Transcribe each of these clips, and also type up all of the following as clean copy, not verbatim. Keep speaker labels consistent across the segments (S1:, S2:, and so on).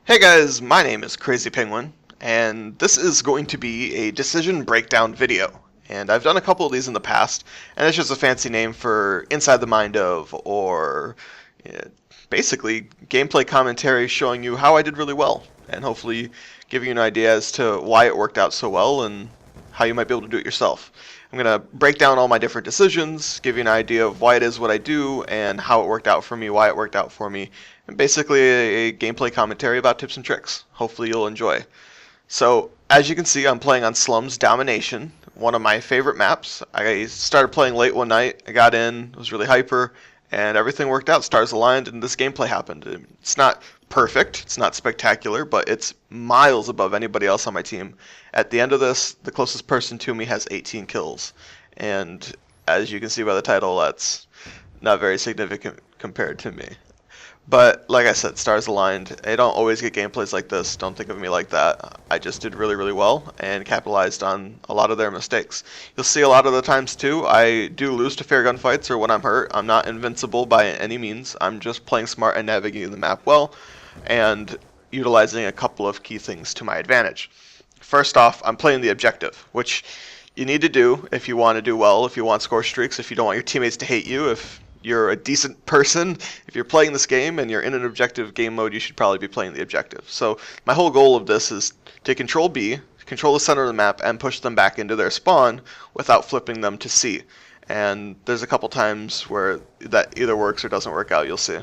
S1: Hey guys, my name is Crazy Penguin, and this is going to be a decision breakdown video. And I've done a couple of these in the past, and it's just a fancy name for Inside the Mind of, or uh, basically gameplay commentary showing you how I did really well, and hopefully giving you an idea as to why it worked out so well and how you might be able to do it yourself. I'm going to break down all my different decisions, give you an idea of why it is what I do, and how it worked out for me, why it worked out for me, and basically a gameplay commentary about tips and tricks. Hopefully you'll enjoy. So, as you can see, I'm playing on Slums Domination, one of my favorite maps. I started playing late one night, I got in, was really hyper, and everything worked out, stars aligned, and this gameplay happened. It's not perfect, it's not spectacular, but it's miles above anybody else on my team. At the end of this, the closest person to me has 18 kills, and as you can see by the title, that's not very significant compared to me. But like I said, stars aligned. I don't always get gameplays like this. Don't think of me like that. I just did really, really well and capitalized on a lot of their mistakes. You'll see a lot of the times too, I do lose to fair gunfights or when I'm hurt. I'm not invincible by any means. I'm just playing smart and navigating the map well and utilizing a couple of key things to my advantage. First off, I'm playing the objective, which you need to do if you want to do well, if you want score streaks, if you don't want your teammates to hate you, if you're a decent person. If you're playing this game and you're in an objective game mode, you should probably be playing the objective. So my whole goal of this is to control B, control the center of the map, and push them back into their spawn without flipping them to C. And there's a couple times where that either works or doesn't work out, you'll see.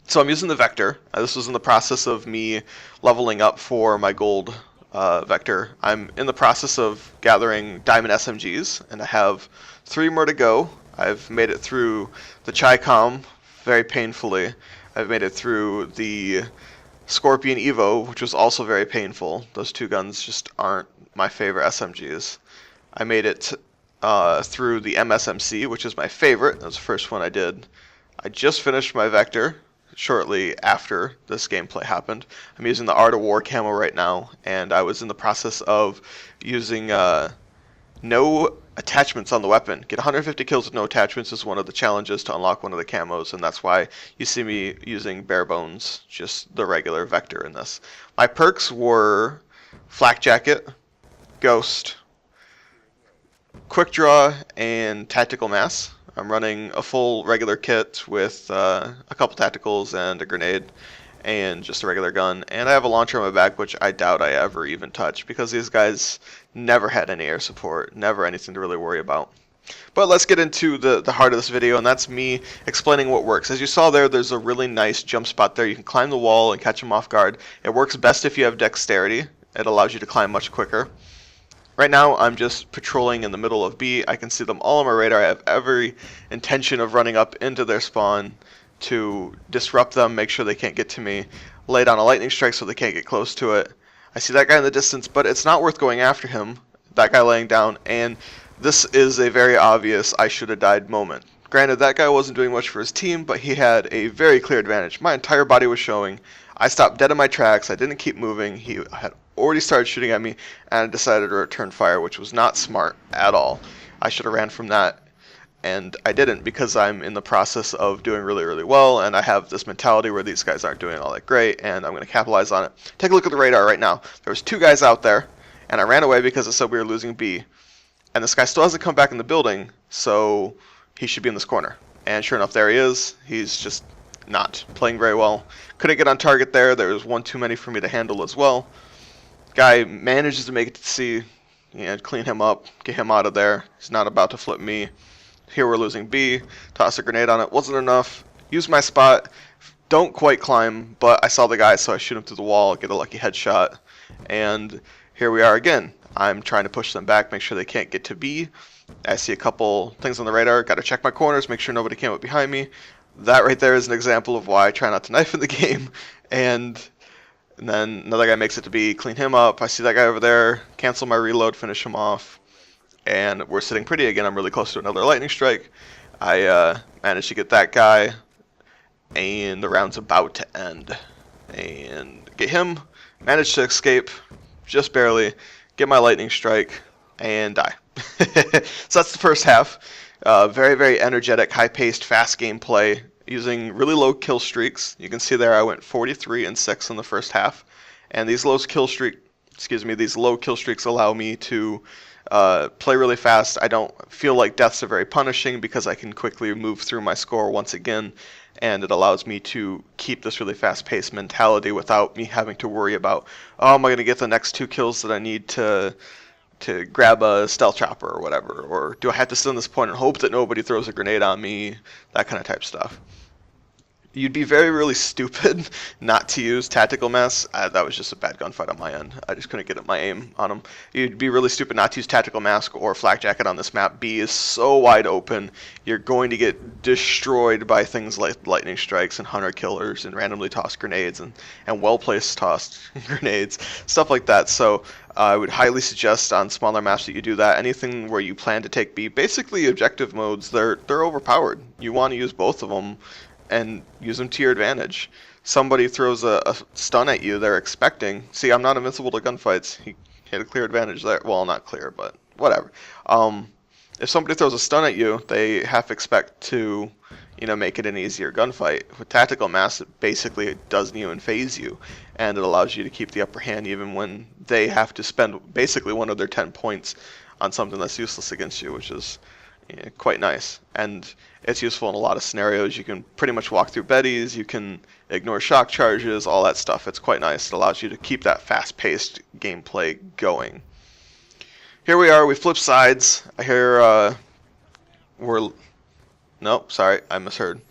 S1: So I'm using the Vector. This was in the process of me leveling up for my gold Vector. I'm in the process of gathering diamond SMGs, and I have 3 more to go. I've made it through the Chi-Com very painfully. I've made it through the Scorpion Evo, which was also very painful. Those 2 guns just aren't my favorite SMGs. I made it through the MSMC, which is my favorite. That was the first one I did. I just finished my Vector shortly after this gameplay happened. I'm using the Art of War camo right now, and I was in the process of using no attachments on the weapon. Get 150 kills with no attachments is one of the challenges to unlock one of the camos, and that's why you see me using bare bones, just the regular Vector in this. My perks were Flak Jacket, Ghost, Quick Draw, and Tactical Mass. I'm running a full regular kit with a couple tacticals and a grenade and just a regular gun, and I have a launcher on my back, which I doubt I ever even touch because these guys never had any air support, never anything to really worry about. But let's get into the heart of this video, and that's me explaining what works. As you saw there, there's a really nice jump spot there. You can climb the wall and catch them off guard. It works best if you have dexterity. It allows you to climb much quicker. Right now, I'm just patrolling in the middle of B. I can see them all on my radar. I have every intention of running up into their spawn to disrupt them, make sure they can't get to me, lay down a lightning strike so they can't get close to it. I see that guy in the distance, but it's not worth going after him, that guy laying down, and this is a very obvious I should have died moment. Granted, that guy wasn't doing much for his team, but he had a very clear advantage. My entire body was showing. I stopped dead in my tracks. I didn't keep moving. He had already started shooting at me, and I decided to return fire, which was not smart at all. I should have ran from that, and I didn't because I'm in the process of doing really, really well, and I have this mentality where these guys aren't doing all that great, and I'm going to capitalize on it. Take a look at the radar right now. There was 2 guys out there, and I ran away because it said we were losing B, and this guy still hasn't come back in the building, so he should be in this corner. And sure enough, there he is. He's just not playing very well. Couldn't get on target there. There was 1 too many for me to handle as well. Guy manages to make it to C, clean him up, get him out of there. He's not about to flip me. Here we're losing B. Toss a grenade on it. Wasn't enough. Use my spot. Don't quite climb, but I saw the guy, so I shoot him through the wall, get a lucky headshot. And here we are again. I'm trying to push them back, make sure they can't get to B. I see a couple things on the radar. Got to check my corners, make sure nobody came up behind me. That right there is an example of why I try not to knife in the game. And then another guy makes it to B, clean him up. I see that guy over there, cancel my reload, finish him off. And we're sitting pretty again. I'm really close to another lightning strike. I managed to get that guy, and the round's about to end. And get him, managed to escape, just barely, get my lightning strike, and die. So that's the first half. Very, very energetic, high-paced, fast gameplay. using really low kill streaks. You can see there I went 43 and 6 in the first half, and these low kill streaks allow me to play really fast. I don't feel like deaths are very punishing because I can quickly move through my score once again, and it allows me to keep this really fast-paced mentality without me having to worry about, oh, am I going to get the next 2 kills that I need to grab a stealth chopper or whatever, or do I have to sit on this point and hope that nobody throws a grenade on me, that kind of type stuff. You'd be really stupid not to use Tactical Mask. That was just a bad gunfight on my end. I just couldn't get my aim on him. You'd be really stupid not to use Tactical Mask or Flak Jacket on this map. B is so wide open. You're going to get destroyed by things like lightning strikes and hunter killers and randomly tossed grenades and well-placed tossed grenades, stuff like that. So I would highly suggest on smaller maps that you do that. Anything where you plan to take B, basically objective modes, they're overpowered. You want to use both of them and use them to your advantage. Somebody throws a stun at you, they're expecting. See, I'm not invincible to gunfights. He had a clear advantage there. Well, not clear, but whatever. If somebody throws a stun at you, they half expect to, make it an easier gunfight. With Tactical Mask, it doesn't even phase you, and it allows you to keep the upper hand even when they have to spend basically one of their 10 points on something that's useless against you, which is quite nice. And it's useful in a lot of scenarios. You can pretty much walk through Bettys, you can ignore shock charges, all that stuff. It's quite nice. It allows you to keep that fast-paced gameplay going. Here we are, we flip sides. I hear nope, sorry, I misheard.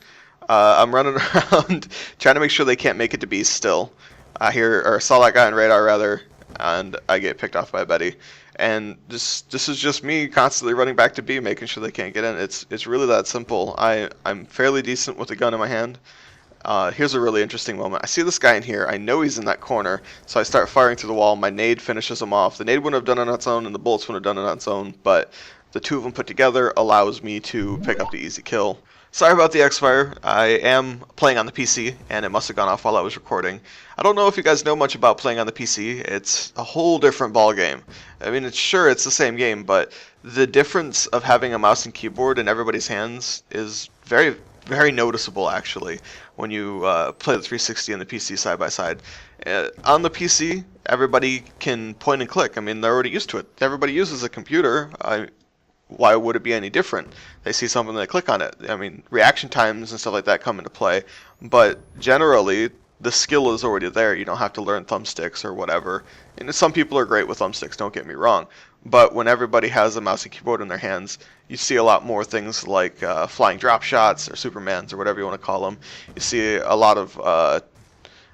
S1: I'm running around trying to make sure they can't make it to B still. I saw that guy on radar rather, and I get picked off by a Betty. And this is just me constantly running back to B, making sure they can't get in. It's really that simple. I'm fairly decent with a gun in my hand. Here's a really interesting moment. I see this guy in here. I know he's in that corner, so I start firing through the wall. My nade finishes him off. The nade wouldn't have done it on its own, and the bullets wouldn't have done it on its own, but the two of them put together allows me to pick up the easy kill. Sorry about the X-Fire. I am playing on the PC, and it must have gone off while I was recording. I don't know if you guys know much about playing on the PC. It's a whole different ball game. I mean, it's the same game, but the difference of having a mouse and keyboard in everybody's hands is very, very noticeable, actually, when you play the 360 and the PC side by side. On the PC, everybody can point and click. I mean, they're already used to it. Everybody uses a computer. Why would it be any different? They see something, they click on it. I mean, reaction times and stuff like that come into play, but generally, the skill is already there. You don't have to learn thumbsticks or whatever. And some people are great with thumbsticks, don't get me wrong, but when everybody has a mouse and keyboard in their hands, you see a lot more things like flying drop shots or Supermans or whatever you want to call them. You see a lot of,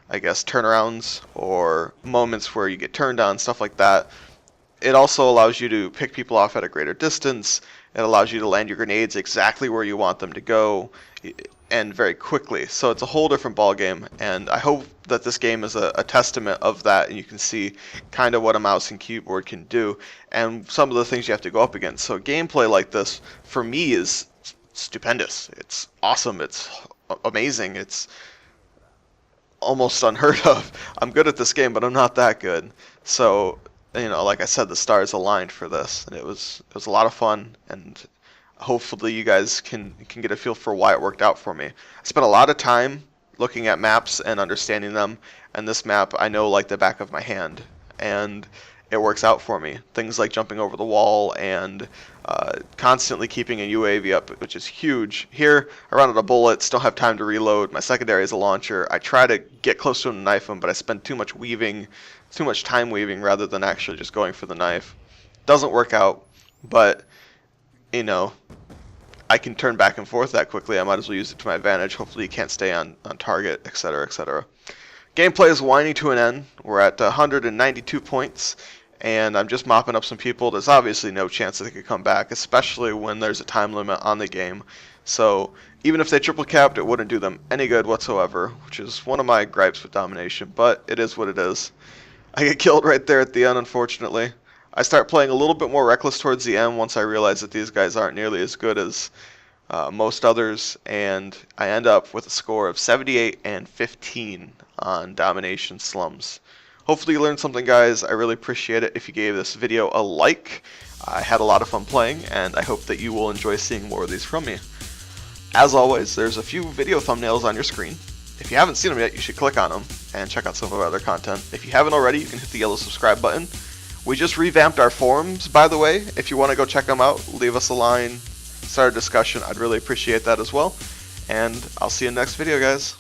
S1: turnarounds or moments where you get turned on, stuff like that. It also allows you to pick people off at a greater distance. It allows you to land your grenades exactly where you want them to go and very quickly. So it's a whole different ball game, and I hope that this game is a testament of that, and you can see kind of what a mouse and keyboard can do and some of the things you have to go up against. So gameplay like this, for me, is stupendous. It's awesome. It's amazing. It's almost unheard of. I'm good at this game, but I'm not that good. So like I said, the stars aligned for this, and it was a lot of fun, and hopefully you guys can get a feel for why it worked out for me. I spent a lot of time looking at maps and understanding them, and this map I know like the back of my hand, and it works out for me. Things like jumping over the wall and constantly keeping a UAV up, which is huge. Here, I run out of bullets, don't have time to reload. My secondary is a launcher. I try to get close to him and knife him, but I spend too much time weaving rather than actually just going for the knife. Doesn't work out, but I can turn back and forth that quickly. I might as well use it to my advantage. Hopefully you can't stay on target, etc., etc. Gameplay is winding to an end. We're at 192 points, and I'm just mopping up some people. There's obviously no chance that they could come back, especially when there's a time limit on the game. So even if they triple capped, it wouldn't do them any good whatsoever, which is one of my gripes with Domination, but it is what it is. I get killed right there at the end, unfortunately. I start playing a little bit more reckless towards the end once I realize that these guys aren't nearly as good as most others, and I end up with a score of 78 and 15 on Domination Slums. Hopefully you learned something, guys. I really appreciate it if you gave this video a like. I had a lot of fun playing, and I hope that you will enjoy seeing more of these from me. As always, there's a few video thumbnails on your screen. If you haven't seen them yet, you should click on them and check out some of our other content. If you haven't already, you can hit the yellow subscribe button. We just revamped our forums, by the way. If you want to go check them out, leave us a line, start a discussion. I'd really appreciate that as well. And I'll see you in the next video, guys.